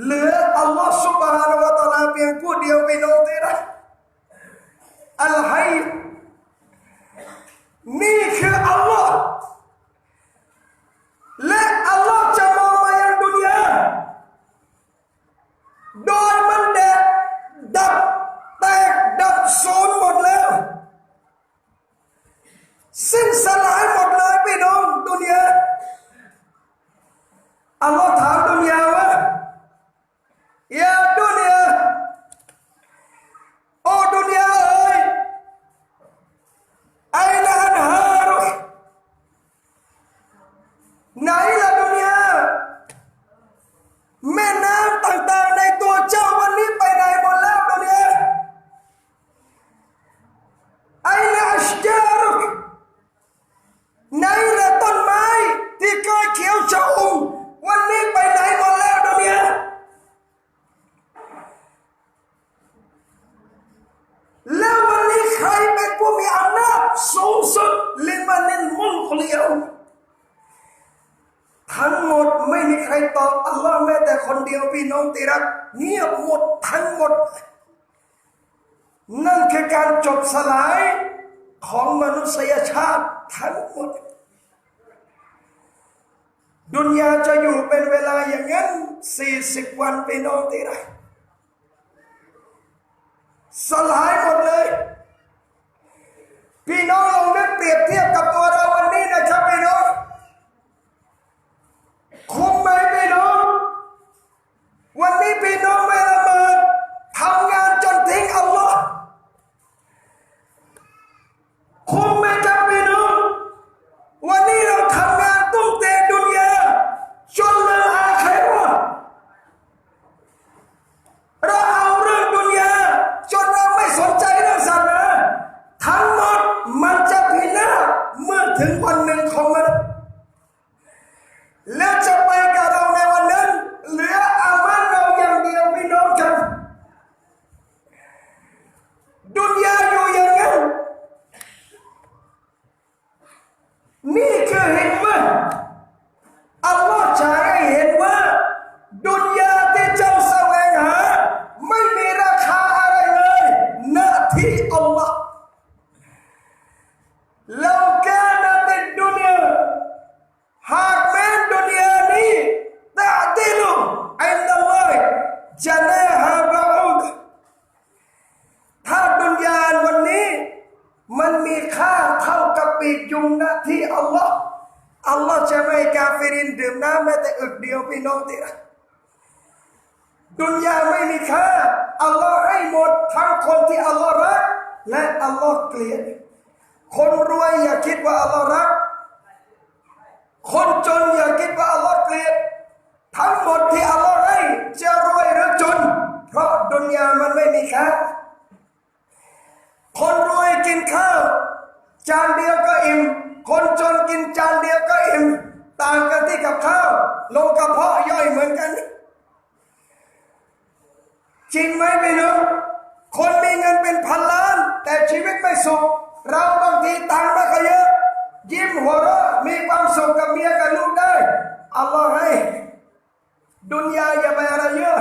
เหลืออัลลอฮฺซุบฮานะฮูวะตะอาลาเพียงผู้เดียวพี่น้องที่รักอัลฮัยนี่คืออัลลอฮ์และอัลลอฮ์จะมองมายังดุนยาโดยมันแตกดับสูญหมดแล้วสิ้นสลายหมดเลยพี่น้องดุนยาอัลลอฮ์ถามดุนยาว่ายาดุนยาโอ้ดุนยาเอ๋ยไอละอันฮารุไหนล่ะดุนยาแม่น้ำต่างๆในตัวเจ้าวันนี้ไปไหนหมดแล้วดุนยาไอละอัชจารุไหนล่ะต้นไม้ที่เคยเขียวชอุ่มวันนี้ไปไหนหมดแล้วดุนยาแล้ววันนี้ใครเป็นผู้มีอำนาจสูงสุดลิมานินมุลกุลิยมทั้งหมดไม่มีใครตอบอัลลอฮ์แม้แต่คนเดียวพี่น้องที่รักเงียบหมดทั้งหมดนั่นคือการจบสลายของมนุษยชาติทั้งหมดดุนยาจะอยู่เป็นเวลาอย่างนั้น40 วันพี่น้องที่รักสลายหมดเลยพี่น้องลองนึกเปรียบเทียบกับตัวเราวันนี้นะครับพี่น้องคุ้มไหมพี่น้องวันนี้พี่น้องไม่ละเมิดทำงานจนทิ้งอัลลอฮ์คุ้มไหมครับพี่น้องวันนี้เราทำงานตุ้มเตะดุนยาจนลืมอาคิเราะห์เราเอาเรื่องดุนยาจนเราไม่สนใจเรื่องศาสนาทั้งหมดมันจะพินาศเมื่อถึงวันหนึ่งของมันแล้วจะไปกับเราในวันนั้นเหลืออามันเราอย่างเดียวพี่น้องครับดุนยาอยู่อย่างนั้นนี่คือเห็นว่าอัลลอฮ์จะให้เห็นว่าดุนยาที่เจ้าแสวงหาไม่มีราคาอะไรเลยหน้าที่อัลลอฮ์เราแค่นั้นในดุนยาหากแม้ดุนยานี้ตะดิลุอินดัลลอฮ์จะนาฮาบะอูดถ้าดุนยาวันนี้มันมีค่าเท่ากับปีกยุงหน้าที่อัลลอฮ์จะไม่ให้กาเฟรินดื่มน้ำแม้แต่อึกเดียวพี่น้องที่รักดุนยาไม่มีค่าอัลลอฮ์ให้หมดทั้งคนที่อัลลอฮ์รักและอัลลอฮ์เกลียดคนรวยอย่าคิดว่าอัลลอฮ์รักคนจนอย่าคิดว่าอัลลอฮ์เกลียดทั้งหมดที่อัลลอฮ์ให้จะรวยหรือจนเพราะดุนยามันไม่มีค่าคนรวยกินข้าวจานเดียวก็อิ่มคนจนกินจานเดียวก็อิ่มต่างกันที่กับข้าวลงกระเพาะย่อยเหมือนกันจริงไหมพี่น้องคนมีเงินเป็นพันล้านแต่ชีวิตไม่สุขเราบางทีตังค์ไม่ค่อยเยอะยิ้มหัวเราะมีความสุขกับเมียกับลูกได้อัลลอฮ์ให้ดุนยาอย่าไปอะไรเยอะ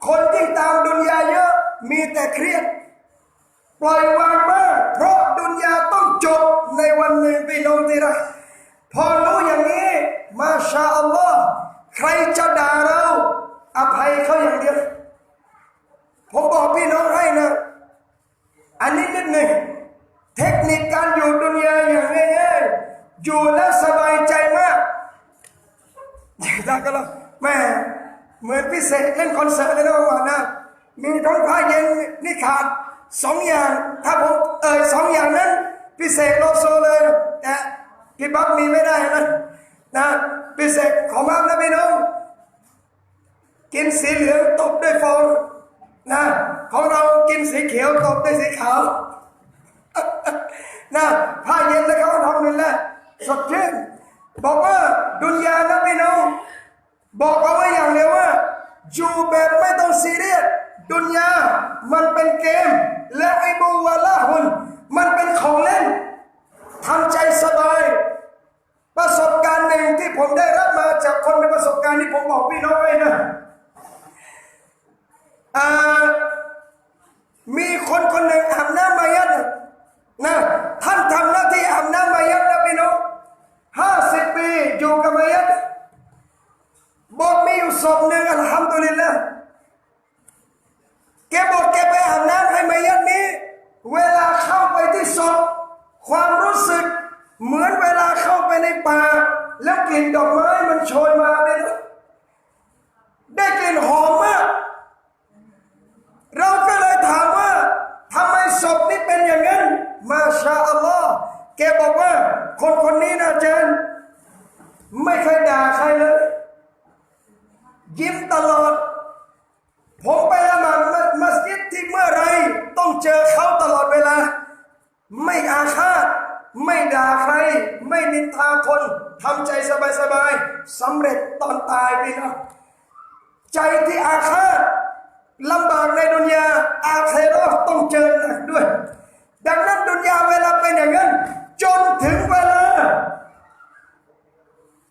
คนที่ตามดุนยาเยอะมีแต่เครียดปล่อยวางมากเพราะดุนยาต้องจบในวันหนึ่งพี่น้องที่รักพอรู้อย่างนี้มาชาอัลลอฮ์ใครจะด่าเราอภัยเขาอย่างเดียวผมบอกพี่น้องให้นะอันนี้นิดหนึ่งเทคนิคการอยู่ดุนยาอย่างง่ายๆอยู่แล้วสบายใจมากได้ก็แล้วแม่เหมือนพิเศษเล่นคอนเสิร์ตเลยนะว่านะมีทั้งผ้าเย็นนี่ขาด2 อย่างถ้าผม2 อย่างนั้นพิเศษโลโซเลยแต่พี่บักมีไม่ได้นะพิเศษของบักนะพี่น้องกินสีเหลืองตบด้วยฟองนะของเรากินสีเขียวตบด้วยสีขาวนะผ้าเย็นแล้วเขาทำนี่แหละสดชื่นบอกว่าดุนยานะพี่น้องบอกเอาไว้อย่างเดียวว่าอยู่แบบไม่ต้องซีเรียสดุนยามันเป็นเกมและไอบูวะละหุนมันเป็นของเล่นทำใจสบายประสบการณ์หนึ่งที่ผมได้รับมาจากคนมีประสบการณ์ที่ผมบอกพี่น้องไว้นะ อ่ามีคนคนหนึ่งอาบน้ำมายัดนะท่านทำหน้าที่อาบน้ำมายัดนะพี่น้อง50 ปีอยู่กับมายัดบอกมีอยู่ศพหนึ่งอัลฮัมดุลิลละห์แกบอกแกไปอาบน้ำให้มายัดนี้เวลาเข้าไปที่ศพความรู้สึกเหมือนเวลาเข้าไปในป่าแล้วกลิ่นดอกไม้มันโชยมาเลยนะได้กลิ่นหอมมากเราก็เลยถามว่าทำไมศพนี้เป็นอย่างนั้นมาชาอัลลอฮ์แกบอกว่าคนคนนี้นะอาจารย์ไม่เคยด่าใครเลยยิ้มตลอดผมไปละหมาดมัสยิดที่เมื่อไรต้องเจอเขาตลอดเวลาไม่อาฆาตไม่ด่าใครไม่นินทาคนทำใจสบายๆสำเร็จตอนตายพี่น้องใจที่อาฆาตลำบากในดุนยาอาเคเราะห์ต้องเจอหนักด้วยดังนั้นดุนยาเวลาเป็นอย่างนั้นจนถึงเวลา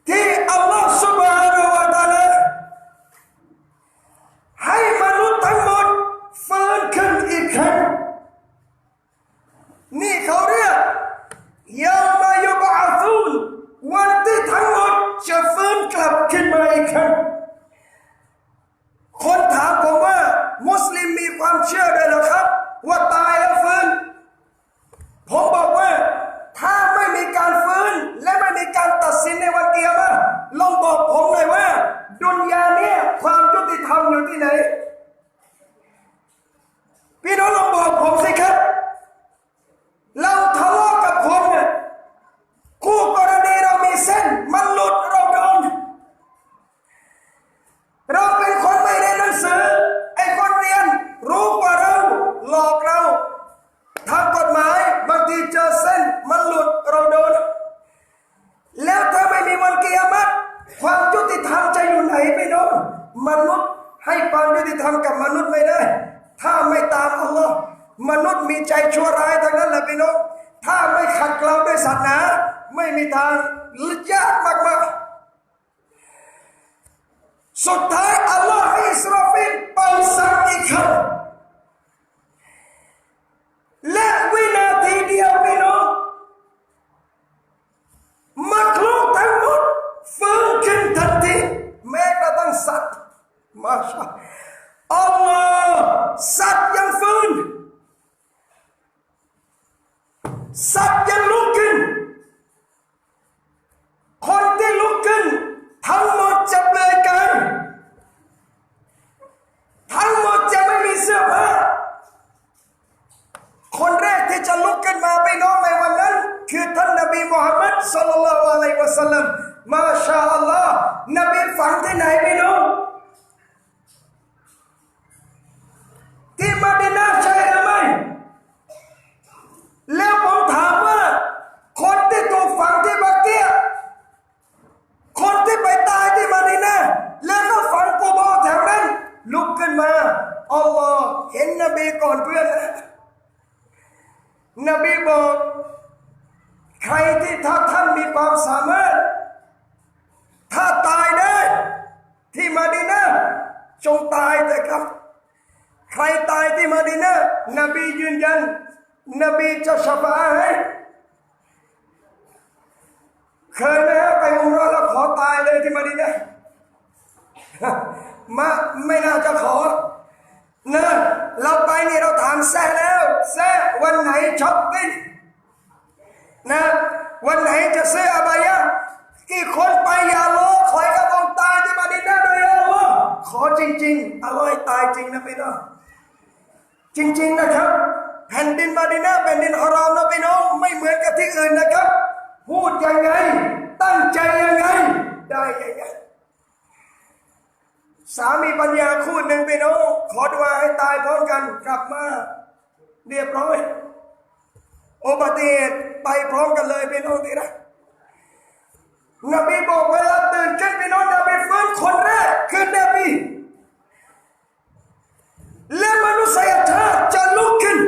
ที่อัลลอฮฺซุบฮานะฮูวะตะอาลาให้มนุษย์ทั้งหมดฟื้นขึ้นอีกครั้งนี่เขาเรียกยามายุบะซูนวันที่ทั้งหมดจะฟื้นกลับขึ้นมาอีกครั้งคนถามผมว่ามุสลิมมีความเชื่อได้หรือครับว่าตายแล้วฟื้นผมบอกว่าถ้าไม่มีการฟื้นและไม่มีการตัดสินในวันเกียรติลองบอกผมหน่อยว่าดุนยาเนี่ยความยุติธรรมอยู่ที่ไหนพี่น้องลองบอกผมสิครับเราทะเลาะกับคนเนี่ยคู่กรณีเรามีเส้นมันหลุดเราโดนเราเป็นคนไม่เรียนหนังสือไอ้คนเรียนรู้กว่าเราหลอกเราทางกฎหมายบางทีเจอเส้นมันหลุดเราโดนแล้วถ้าไม่มีวันกิยามะฮ์ความยุติธรรมจะอยู่ไหนพี่น้องมนุษย์ให้ความยุติธรรมกับมนุษย์ไม่ได้ถ้าไม่ตามอัลลอฮ์มนุษย์มีใจชั่วร้ายทั้งนั้นแหละพี่น้องถ้าไม่ขัดเกลาด้วยศาสนาไม่มีทางยากมากๆสุดท้ายอัลลอฮ์ให้อิสราฟีลเป่าสักอีกครั้งและวินาทีเดียวพี่น้องมักลุกทั้งหมดฟื้นขึ้นทันทีแม้กระทั่งสัตว์มาชาอัลลอฮ์สัตว์ยังฟื้นสัตว์ยังลุกขึ้นคนที่ลุกขึ้นทั้งหมดจะเปลือยกายทั้งหมดจะไม่มีเสื้อผ้าคนแรกที่จะลุกขึ้นมาไปน้องในวันนั้นคือท่านนบีมุฮัมมัดศ็อลลัลลอฮุอะลัยฮิวะซัลลัมมาชาอัลลอฮ์นบีฝังที่ไหนพี่น้องที่มะดีนะห์ใช่หรือไม่แล้วผมถามว่าคนที่ถูกฝังที่บักเกียคนที่ไปตายที่มะดีนะห์แล้วก็ฝังกุโบร์แถวนั้นลุกขึ้นมาอัลลอฮ์เห็นนบีก่อนเพื่อนนบีบอกใครที่ถ้าท่านมีความสามารถถ้าตายได้ที่มะดีนะห์จงตายเถอะครับใครตายที่มะดีนะห์นบียืนยันนบีจะชฟาอะห์ให้เคยไหมฮะไปอุมเราะห์แล้วขอตายเลยที่มะดีนะห์มาไม่น่าจะขอนะเราไปนี่เราถามแซ่แล้วแซ่วันไหนช็อปปิ้งนะวันไหนจะซื้ออบายะกี่คนไปอย่าล้อขอยก็ต้องตายที่มะดีนะห์โดยอัลลอฮ์ขอจริงๆอร่อยตายจริงนะพี่น้องจริงๆนะครับแผ่นดินมะดีนะห์แผ่นดินฮารอมนะพี่น้องไม่เหมือนกับที่อื่นนะครับพูดยังไงตั้งใจยังไงได้ยังไงสามีปัญญาคู่หนึ่งพี่น้องขอดุอาให้ตายพร้อมกันกลับมาเรียบร้อยอุบัติเหตุไปพร้อมกันเลยพี่น้องที่รักนบีบอกเวลาตื่นขึ้นพี่น้องนบีฟื้นคนแรกคือนบีและมนุษยชาติจะลุกขึ้น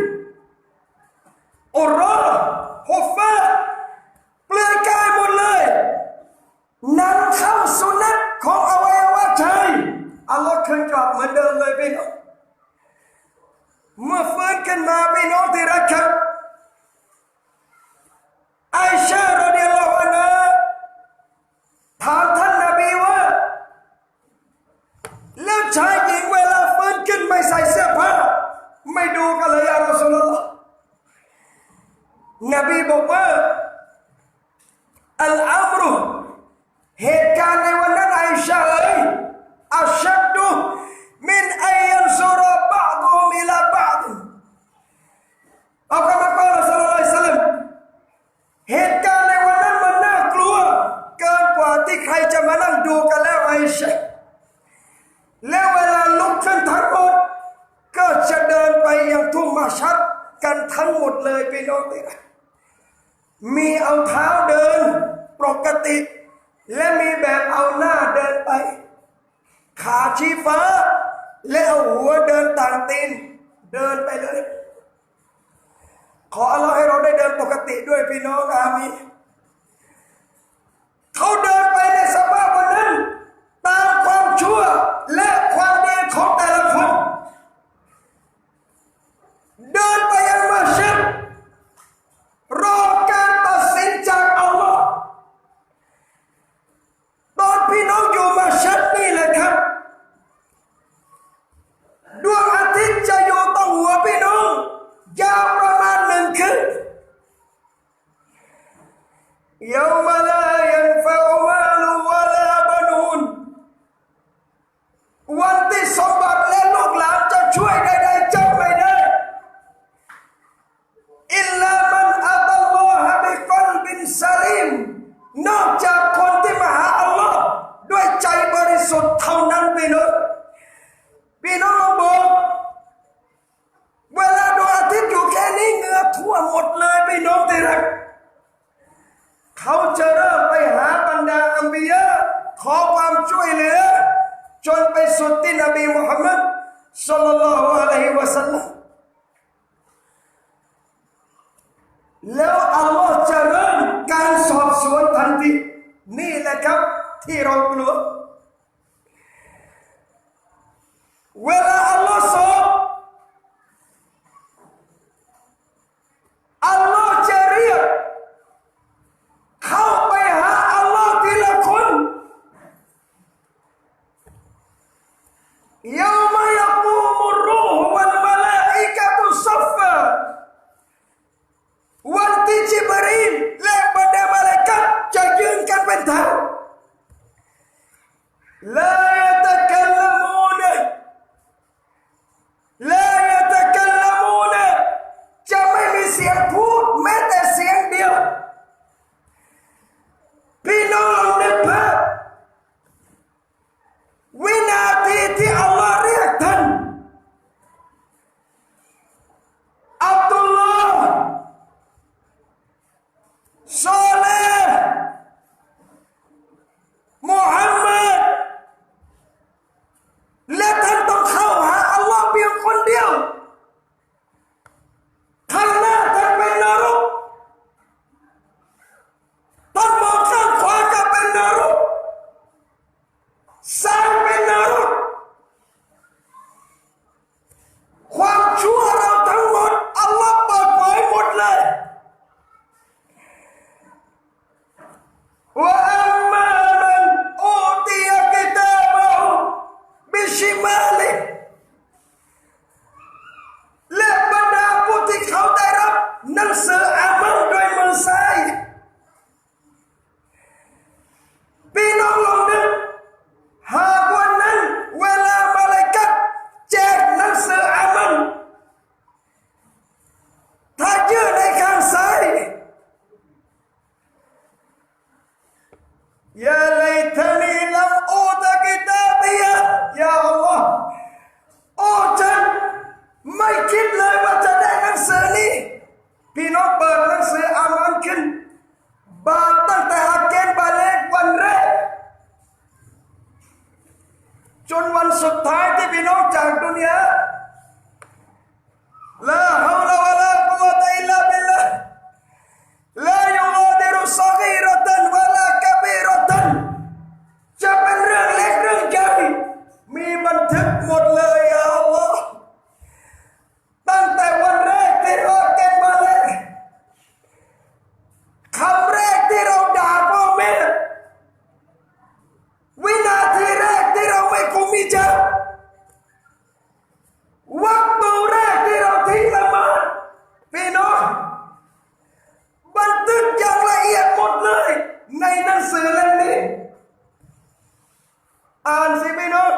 อุรอฮุฟฟาเปลือยกายหมดเลยนำเข้าสุนัตของอวัยวะชายอัลลอฮ์คืนกลับเหมือนเดิมเลยพี่น้อง เมื่อฟื้นขึ้นมาพี่น้องที่รักครับไอชารอฎิยัลลอฮุอันฮาถามท่านนบีว่าแล้วชายหญิงเวลาฟื้นขึ้นไม่ใส่เสื้อผ้าไม่ดูกันเลยยารอซูลุลลอฮ์นบีบอกว่าอัลอัมรุเหตุการณ์ในวันนั้นไอชาอัชชัดดุมินอัยยันซุรบะดุมิลาบะดุอัลกุรอานกล่าวศ็อลลัลลอฮุอะลัยฮิวะซัลลัมเหตุการณ์ในวันนั้นมันน่ากลัวเกินกว่าที่ใครจะมานั่งดูกันแล้วไอชาแล้วเวลาลุกขึ้นทั้งหมดก็จะเดินไปยังทุ่งมาชัดกันทั้งหมดเลยพี่น้องที่รักมีเอาเท้าเดินปกติและมีแบบเอาหน้าเดินไปขาชี้ฟ้าและเอาหัวเดินต่างตีนเดินไปเลยขออัลลอฮ์ให้เราได้เดินปกติด้วยพี่น้องอามีนเขาเดินไปในสภาพวันนั้นตามความชั่วและความดีของแต่ละคนเดินไปยังมัสยิดรอการตัดสินจากอัลลอฮ์ตอนพี่น้องอยู่มัสยิดนี่แหละครับดวงอาทิตย์จะอยู่ตรงหัวพี่น้องยาวประมาณ1 คืนยาวมาลายันฟะอุมาลุวะลาบานูนวันที่สมบัติและลูกหลานจะช่วยใดๆจะไม่ได้อิลลามันอัตัลลอฮะบิกอลบินซาลิมนอกจากคนที่มาหาอัลลอฮ์ด้วยใจบริสุทธิ์เท่านั้นพี่น้องบอกเวลาดวงอาทิตย์อยู่แค่นี้เหงื่อท่วมหมดเลยพี่น้องที่รักเขาจะเริ่มไปหาบรรดาอัมบิยะขอความช่วยเหลือจนไปสุดที่นบีมุฮัมมัดศ็อลลัลลอฮุอะลัยฮิวะซัลลัมแล้วอัลลอฮ์จะเริ่มการสอบสวนทันทีนี่แหละครับที่เรากลัวเวลาอัลลอฮ์สอบอัลลอฮ์จะเรียกเข้าไปหาอัลลอฮ์ทีละคนยามะยะกูมุรรูฮ์วัลมะลาอิกะตุซัฟฟาวันที่จิบรีลและบรรดามาลาอิกะฮ์จะยืนกันเป็นแถวลายะตะกัลลัมูนจะไม่มีเสียงพูดแม้แต่เสียงเดียวพี่น้องลองนึกภาพวินาทีที่อัลลอฮ์เรียกท่านอับดุลลอฮ์ซอเลห์มุฮัมมัดและท่านต้องเข้าหาอัลลอฮ์เพียงคนเดียวข้างหน้าท่านเป็นนรกท่านมองข้างขวาก็เป็นนรกซ้ายเป็นนรกความชั่วเราทั้งหมดอัลลอฮ์เปิดเผยหมดเลยว่าอัมมามันอูติยะกิตาบะฮุบิชิมาลิและบรรดาผู้ที่เขาได้รับหนังสืออามัลด้วยมือซ้ายพี่น้องลองนึกหากวันนั้นเวลามาลาอิกะฮ์แจกหนังสืออามัลถ้ายื่นในข้างซ้ายยาไลตานีลัมอูตะกิตาบียะยาอัลลอฮ์โอ้ฉันไม่คิดเลยว่าจะได้หนังสือนี้พี่น้องเปิดหนังสืออามัลขึ้นบาปตั้งแต่อาเกณฑ์บาเลกวันแรกจนวันสุดท้ายที่พี่น้องจากดุนยาลาฮาวลาวะลากุวะตะอิลลาบิลลาห์ลายุกาดิรุศฆีระตันวะลากะบีรตันจะเป็นเรื่องเล็กเรื่องใหญ่มีบันทึกหมดเลยอัลลอฮ์ต อ่านสิพี่น้อง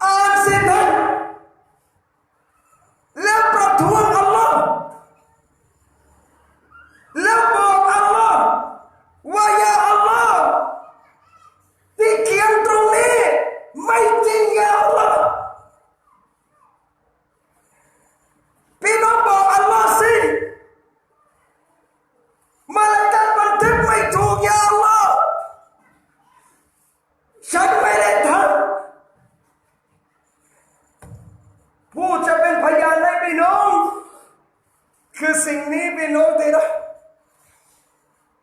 อ่านสิท่านแล้วประท้วงอัลลอฮ์แล้วบอกอัลลอฮ์ว่าอย่าอัลลอฮ์ที่เขียนตรงนี้ไม่จริงอย่าอัลลอฮ์พี่น้องบอกอัลลอฮ์สิมาลาอิกะฮ์บันทึกไม่ถูกอย่าอัลลอฮ์ฉันไม่ได้ทำผู้จะเป็นพยานให้พี่น้องคือสิ่งนี้พี่น้องที่รัก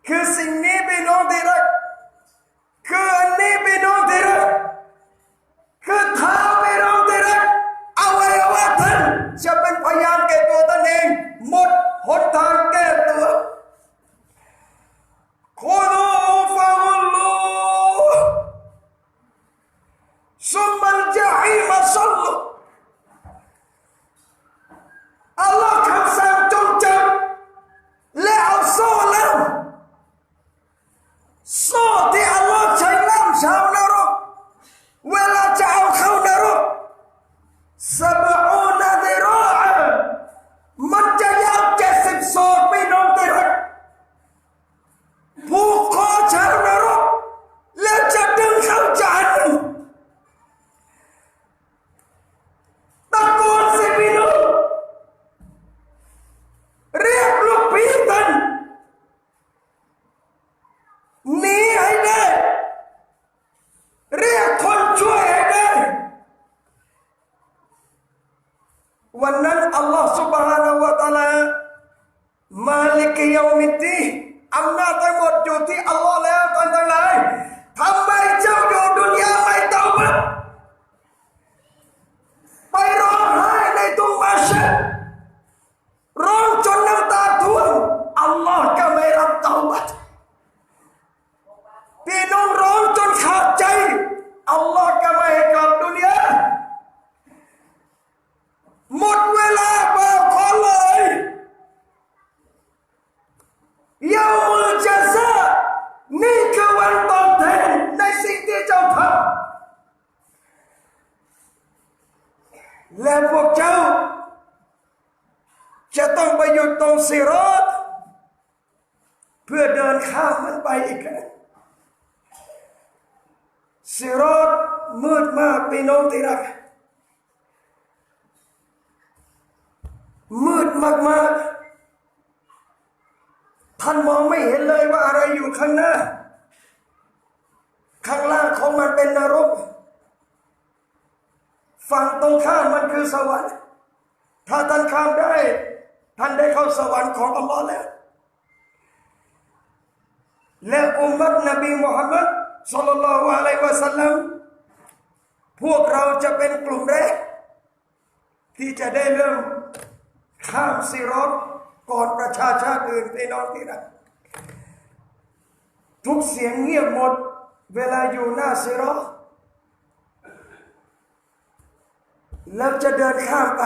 คือสิ่งนี้พี่น้องที่รักคืออันนี้พี่น้องที่รักคือเท้าพี่น้องที่รักอวัยวะท่านจะเป็นพยานแก่ตัวท่านเองหมดหนทางแก้ตัวคุดูฟะกุลูซุมมัลญะฮีมซัลลูอัลลอฮ์คำสั่งจงจับและเอาโซ่แล้วโซ่ที่อัลลอฮ์ใช้ล่ามชาวนรกเวลาจะเอาเข้านรก70 ดิราะห์มันจะยาว70 ศอกพี่น้องที่รักผูกคอชาวนรกแล้วจะดึงเข้าจานตะโกนสิพี่น้องเรียกลูกพี่ท่านหนีให้ได้เรียกคนช่วยให้ได้วันนั้นอัลลอฮฺ سبحانه และ تعالى มาลิกยอมิดดีนอำนาจทั้งหมดอยู่ที่อัลลอฮ์แล้วท่านทั้งหลายทำไมเจ้าอยู่ดุนยาไม่เตาบะห์ไปร้องไห้ในตุงมาชะร้องจนน้ำตาท่วมอัลลอฮ์ก็ไม่รับเตาบะห์พี่น้องร้องจนขาดใจอัลลอฮ์ก็ไม่ให้กลับดุนยาหมดเวลาบอกขอเลยยามุลจาซานี่คือวันตอบแทนในสิ่งที่เจ้าทำและพวกเจ้าจะต้องไปหยุดตรงซิรอตเพื่อเดินข้ามมันไปอีกครั้งซิรอตมืดมากพี่น้องที่รักมืดมากๆท่านมองไม่เห็นเลยว่าอะไรอยู่ข้างหน้าข้างล่างของมันเป็นนรกฝั่งตรงข้ามมันคือสวรรค์ถ้าท่านข้ามได้ท่านได้เข้าสวรรค์ของอัลลอฮ์แล้วและอุมมะห์นบีมุฮัมมัดศ็อลลัลลอฮุอะลัยฮิวะซัลลัมพวกเราจะเป็นกลุ่มแรกที่จะได้เริ่มข้ามซิรอตก่อนประชาชาติอื่นพี่น้องที่รักทุกเสียงเงียบหมดเวลาอยู่หน้าซิรอตแล้วจะเดินข้ามไป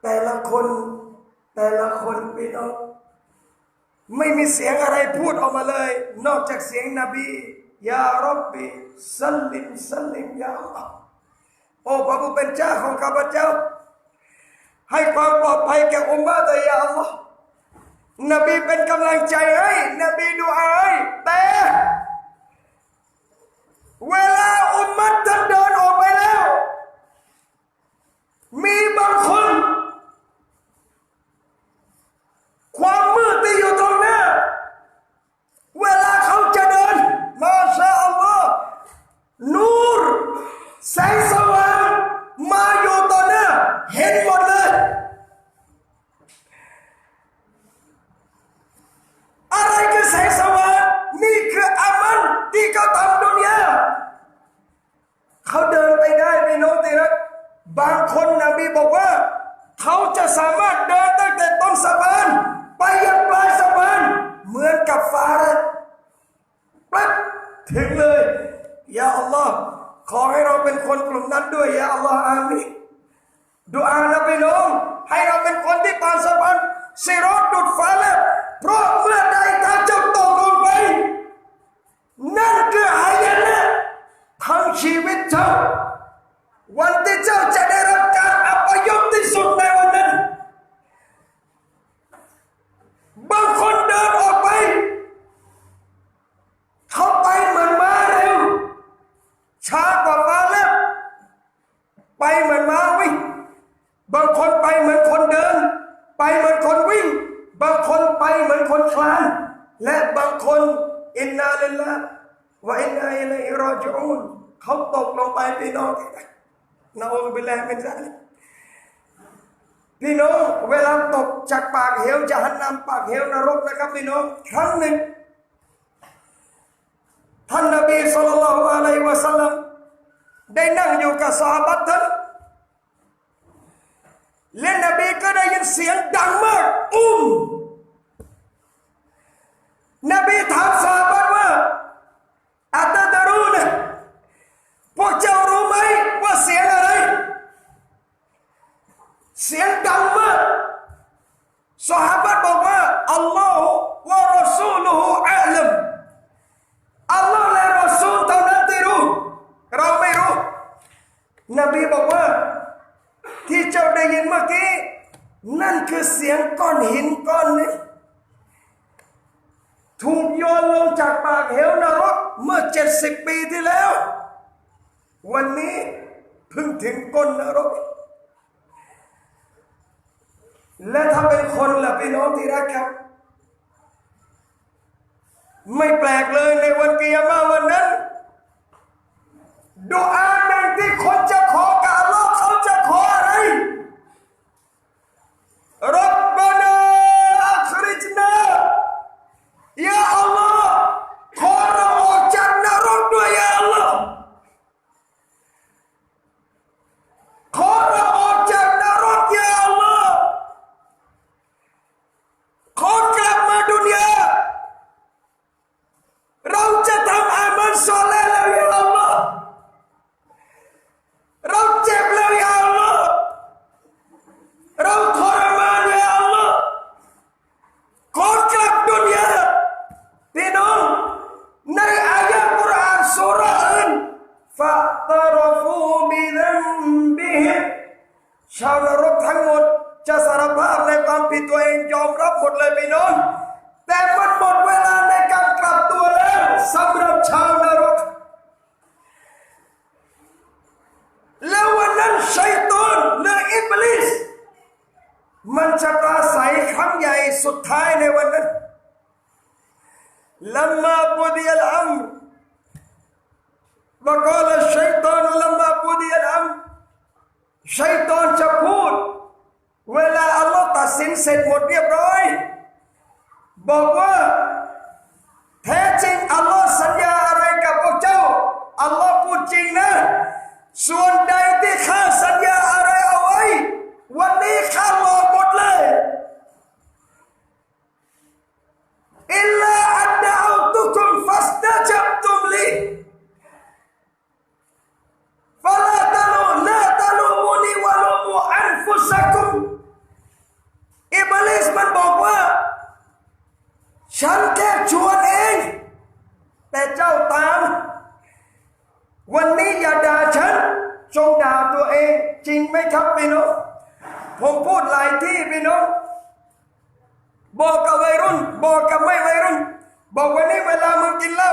แต่ละคนพี่น้องไม่มีเสียงอะไรพูดออกมาเลยนอกจากเสียงนบียาร็อบบิซัลลิมซัลลิมยาอัลลอฮ์โอ้พระผู้เป็นเจ้าของข้าพเจ้าให้ความปลอดภัยแก่อุมมะห์ยาอัลลอฮ์นบีเป็นกำลังใจให้นบีดุอาให้แต่เวลาอุมมะห์ท่านเดินออกไปแล้วมีบางคนความมืดที่อยู่ตรงหน้าเวลาเขาจะเดินมาชาอัลลอฮ์นูรแสงสว่างมาอยู่ต่อหน้าเห็นหมดเลยอะไรคือแสงสว่างนี่คืออามัลที่เขาทำดุนยาเขาเดินไปได้พี่น้องที่รักบางคนนบีบอกว่าเขาจะสามารถเดินตั้งแต่ต้นสะพานไปยังปลายสะพานเหมือนกับฟ้าเลยปั๊บถึงเลยยาอัลลอฮ์ขอให้เราเป็นคนกลุ่มนั้นด้วยยาอัลลอฮ์อามีนดุอานะพี่น้องให้เราเป็นคนที่ผ่านสะพานซิรอตดุดฟ้าแล้วเพราะเมื่อใดถ้าเจ้าตกลงไป นั่นคืออายะนะทั้งชีวิตเจ้าวันที่เจ้าจะได้รับการอัปยศที่สุดในวันนั้นบางคนเดินออกไปเขาไปเหมือนม้าเร็วช้ากว่าม้าเล็บไปเหมือนม้าวิ่งบางคนไปเหมือนคนเดินไปเหมือนคนวิ่งบางคนไปเหมือนคนคลานและบางคนอินนาลิลลาห์วะอินนาอิลัยฮิรอญิอูนเขาตกลงไปพี่น้องนะอูบิลลาฮิมินซาลิกพี่น้องเวลาตกจากปากเหวญะฮันนัมปากเหวนรกนะครับพี่น้องครั้งหนึ่งท่านนบีศ็อลลัลลอฮุอะลัยฮิวะซัลลัมได้นั่งอยู่กับซอฮาบะห์ท่านและนบีก็ได้ยินเสียงดังมากนบีถามซอฮาบะห์ว่าอัตดารูนะพวกเจ้ารู้ไหมว่าเสียงอะไรเสียงดังมากซอฮาบะห์บอกว่าอัลลอฮฺวะรอซูลุฮุอาลัมอัลลอฮฺและรอซูลเท่านั้นที่รู้เราไม่รู้นบีบอกว่าที่เจ้าได้ยินเมื่อกี้นั่นคือเสียงก้อนหินก้อนนี้ถูกโยนลงจากปากเหวนรกเมื่อ70 ปีที่แล้ววันนี้เพิ่งถึงก้นนรกและถ้าเป็นคนล่ะพี่น้องที่รักครับไม่แปลกเลยในวันกิยามะห์วันนั้นดุอาหนึ่งที่คนจะขอกับอัลลอฮ์เขาจะขออะไรรับบานาอัคริจนายาอัลลอฮ์ขอเราออกจากนรกด้วยยาอัลลอฮ์ขอเราออกจากนรกยาอัลลอฮ์ขอกลับมาดุนยาเราจะทำอามัลศอลิฮ์แล้วยาอัลลอฮ์เราเจ็บแล้วยาอัลลอฮ์เราทรมานยาอัลลอฮ์ขอกลับดุนยาพี่น้องในอายะห์กุรอานซูเราะห์อื่นฟะตะรฟูบิซัมบิฮิมชาวนรกทั้งหมดจะสารภาพในความผิดตัวเองยอมรับหมดเลยพี่น้องแต่มันหมดเวลาในการกลับตัวแล้วสำหรับชาวนรกแล้ววันนั้นชัยฏอนหรืออิบลิสมันจะปราศัยครั้งใหญ่สุดท้ายในวันนั้นลัมมากุฎิยัลอัมรวะกาลชัยฏอนลัมมากุฎิยัลอัมรชัยฏอนจะพูดเวลาอัลลอฮ์ตัดสินเสร็จหมดเรียบร้อยบอกว่าแท้จริงอัลลอฮ์สัญญาอะไรกับพวกเจ้าอัลลอฮ์พูดจริงนะส่วนใดที่ข้าสัญญาอะไรเอาไว้วันนี้ข้าหลอกหมดเลยอิลลาอันดะอูตุกุมฟัสตะจับตุมลีฟะลาตะลูมูนีวะลูมูอันฟุซะกุมอิบลิสมันบอกว่าฉันแค่ชวนเองแต่เจ้าตามวันนี้อย่าด่าฉันจงด่าตัวเองจริงไหมครับพี่น้องผมพูดหลายที่พี่น้องบอกกับวัยรุ่นบอกกับไม่วัยรุ่นบอกวันนี้เวลามึงกินเหล้า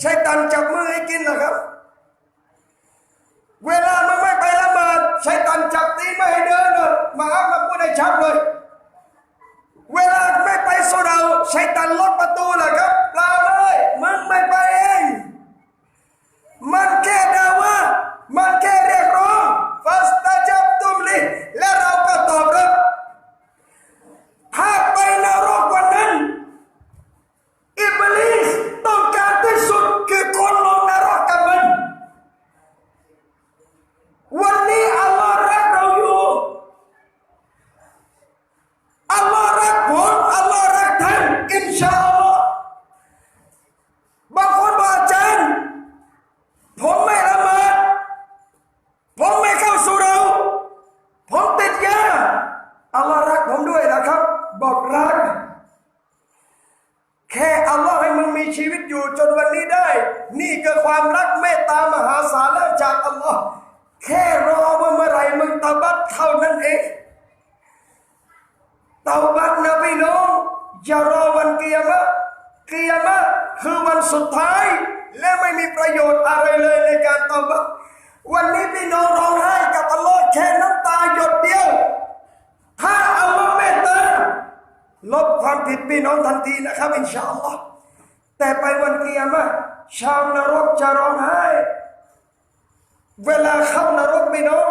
ชัยฏอนจับมือให้กินเหรอครับเวลามึงไม่ไปละหมาดชัยฏอนจับตีไม่ให้เดินเลยมาพูดให้ชัดเลยเวลาไม่ไปโซดาชัยฏอนล็อกประตูเหรอครับเปล่าเลยมึงไม่ไปเองมันแค่ด่าว่ามันแค่เรียกร้องฟัสตะจับตุมลีและเราก็ตอบรับถ้าไปนรกวันนั้นอิบลิสต้องการที่สุดคือคนลงนรกกับมันวันนี้อัลลอฮ์รักเราอยู่อัลลอฮ์รักผมอัลลอฮ์รักท่านอินชาอัลลอฮ์บางคนบอกอาจารย์ จากอัลลอฮ์แค่รอว่าเมื่อไหร่มึงเตาบัตเท่านั้นเองเตาบัตนะพี่น้องอย่ารอวันกิยามะห์กิยามะห์คือวันสุดท้ายและไม่มีประโยชน์อะไรเลยในการเตาบัตวันนี้พี่น้องร้องไห้กับอัลลอฮ์แค่น้ำตาหยดเดียวถ้าอัลลอฮ์เมตตาลบความผิดพี่น้องทันทีนะครับอินชาอัลลอฮ์แต่ไปวันกิยามะห์ชาวนรกจะร้องไห้เวลาเข้านรกพี่น้อง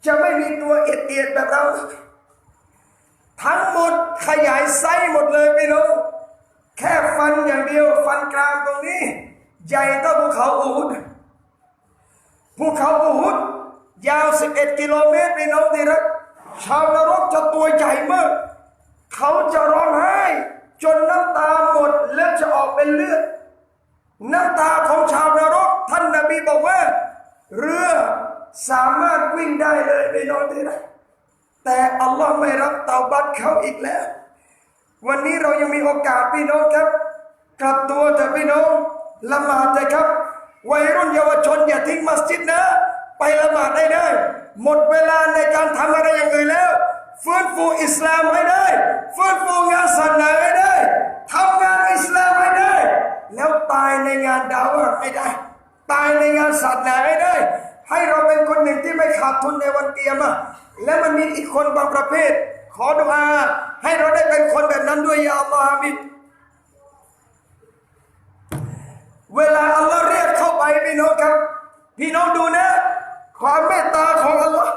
จะไม่มีตัวเอียดๆแบบเราทั้งหมดขยายไซส์หมดเลยพี่น้องแค่ฟันอย่างเดียวฟันกรามตรงนี้ใหญ่เท่าภูเขาอูฐภูเขาอูฐยาว11 กิโลเมตรพี่น้องที่รักชาวนรกจะตัวใหญ่มากเขาจะร้องไห้จนน้ำตาหมดและจะออกเป็นเลือดน้ำตาของชาวนรกท่านนบีบอกว่าเรือสามารถวิ่งได้เลยพี่น้องที่รักแต่อัลลอฮ์ไม่รับเตาบัตเขาอีกแล้ววันนี้เรายังมีโอกาสพี่น้องครับกลับตัวเถอะพี่น้องละหมาดเถอะครับวัยรุ่นเยาวชนอย่าทิ้งมัสยิดนะไปละหมาดได้หมดเวลาในการทำอะไรอย่างอื่นแล้วฟื้นฟูอิสลามให้ได้ฟื้นฟูงานศาสนาให้ได้ทำงานอิสลามให้ได้แล้วตายในงานดาวะห์ให้ได้ตายในงานศาสนาให้ได้ให้เราเป็นคนหนึ่งที่ไม่ขาดทุนในวันกิยามะห์และมันมีอีกคนบางประเภทขอดุอาให้เราได้เป็นคนแบบนั้นด้วยยาอัลลอฮ์อามีนเวลาอัลลอฮ์เรียกเข้าไปพี่น้องครับพี่น้องดูนะความเมตตาของอัลลอฮ์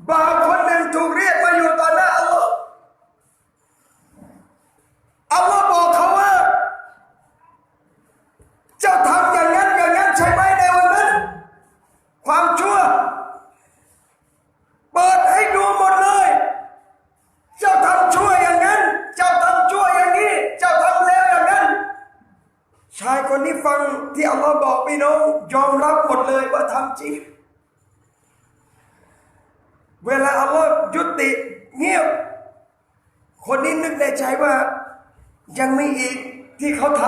บ่าวคนหนึ่งถูกเรียกมาอยู่ต่อหน้าอัลลอฮ์อัลลอฮ์บอกเขาว่าเจ้าทำอย่างนั้นใช่ไหมในวันนั้นความชั่วเปิดให้ดูหมดเลยเจ้าทำชั่วอย่างนั้นเจ้าทำชั่วอย่างนี้เจ้าทำแล้วอย่างนั้นชายคนนี้ฟังที่อัลลอฮ์บอกพี่น้องยอมรับหมดเลยว่าทำจริงเวลาอัลลอฮ์ยุติเงียบคนนี้นึกในใจว่ายังมีอีกที่เขาท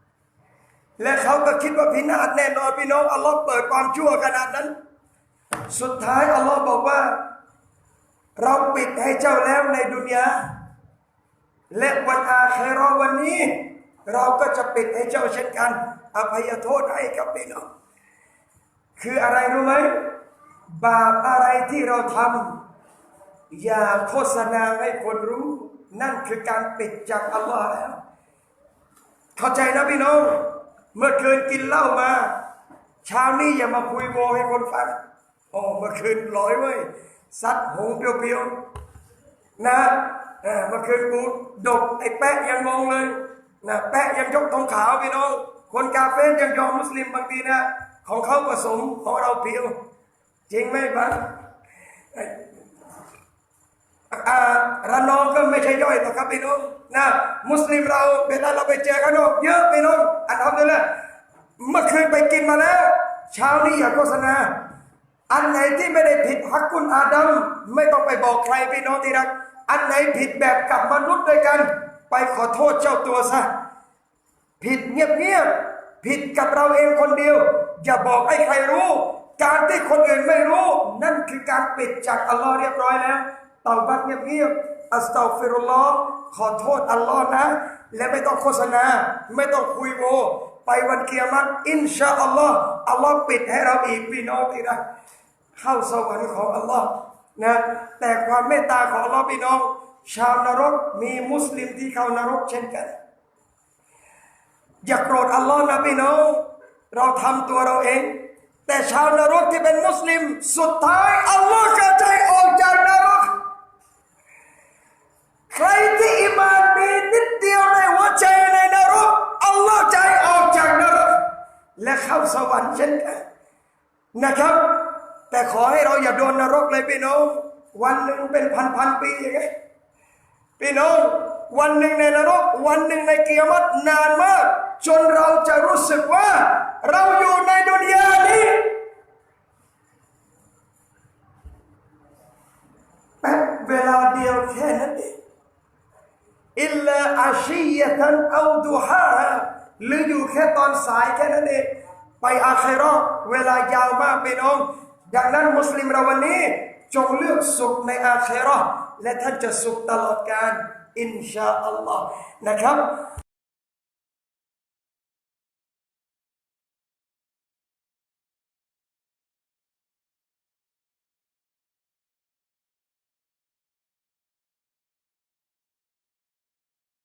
ำและเขาก็คิดว่าพินาศแน่นอนพี่น้องอัลลอฮ์เปิดความชั่วขนาดนั้นสุดท้ายอัลลอฮ์บอกว่าเราปิดให้เจ้าแล้วในดุนยาและวันอาคิเราะห์วันนี้เราก็จะปิดให้เจ้าเช่นกันอภัยโทษให้กับพี่น้องคืออะไรรู้ไหมบาปอะไรที่เราทำอย่าโฆษณาให้คนรู้นั่นคือการปิดจากอัลลอฮ์แล้วเข้าใจนะพี่น้องเมื่อคืนกินเหล้ามาเช้านี้อย่ามาคุยโวให้คนฟังโอ้เมื่อคืนลอยเว้ยซัดหงเปียวๆนะเมื่อคืนกูดกไอ้แปะยังงงเลยนะแปะยังยกธงขาวพี่น้องคนกาเฟ่ยังยอมมุสลิมบางทีนะของเขาผสมของเราเพียวจริงไหมบ้างระนองก็ไม่ใช่ย่อยหรอกครับพี่น้องนะมุสลิมเราเวลาเราไปเจอกันเยอะพี่น้องอันนั้นเลยเมื่อคืนไปกินมาแล้วเช้านี้อย่าโฆษณาอันไหนที่ไม่ได้ผิดฮักกุลอาดัมไม่ต้องไปบอกใครพี่น้องที่รักอันไหนผิดแบบกับมนุษย์ด้วยกันไปขอโทษเจ้าตัวซะผิดเงียบผิดกับเราเองคนเดียวอย่าบอกให้ใครรู้การที่คนอื่นไม่รู้นั่นคือการปิดจากอัลลอฮ์เรียบร้อยแล้วเตาบัตเงียบอัสตัฆฟิรุลลอฮ์ขอโทษอัลลอฮ์นะและไม่ต้องโฆษณาไม่ต้องคุยโวไปวันกิยามะห์อินชาอัลลอฮ์อัลลอฮ์ปิดให้เราอีกพี่น้องที่รักเข้าสวรรค์ของอัลลอฮ์นะแต่ความเมตตาของอัลลอฮ์พี่น้องชาวนรกมีมุสลิมที่เข้านรกเช่นกันอย่าโกรธอัลลอฮ์นะพี่น้องเราทำตัวเราเองแต่ชาวนรกที่เป็นมุสลิมสุดท้ายอัลลอฮ์จะใจออกจากนรกใครที่อิมานมีนิดเดียวในหัวใจในนรกอัลลอฮ์ใจออกจากนรกและเข้าสวรรค์เช่นกันนะครับแต่ขอให้เราอย่าโดนนรกเลยพี่น้องวันหนึ่งเป็นพันปีอย่างไงพี่น้องวันหนึ่งในนรกวันหนึ่งในกิยามะห์นานมากจนเราจะรู้สึกว่าเราอยู่ในดุนยานี้แป๊บเวลาเดียวแค่นั้นเองอิลลาอาชียะตันเอาดูฮา หรืออยู่แค่ตอนสายแค่นั้นเองไปอาคิเราะห์เวลายาวมากพี่น้องดังนั้นมุสลิมเราวันนี้จงเลือกสุขในอาคิเราะห์และท่านจะสุขตลอดกาลอินชาอัลลอฮ์นะครับ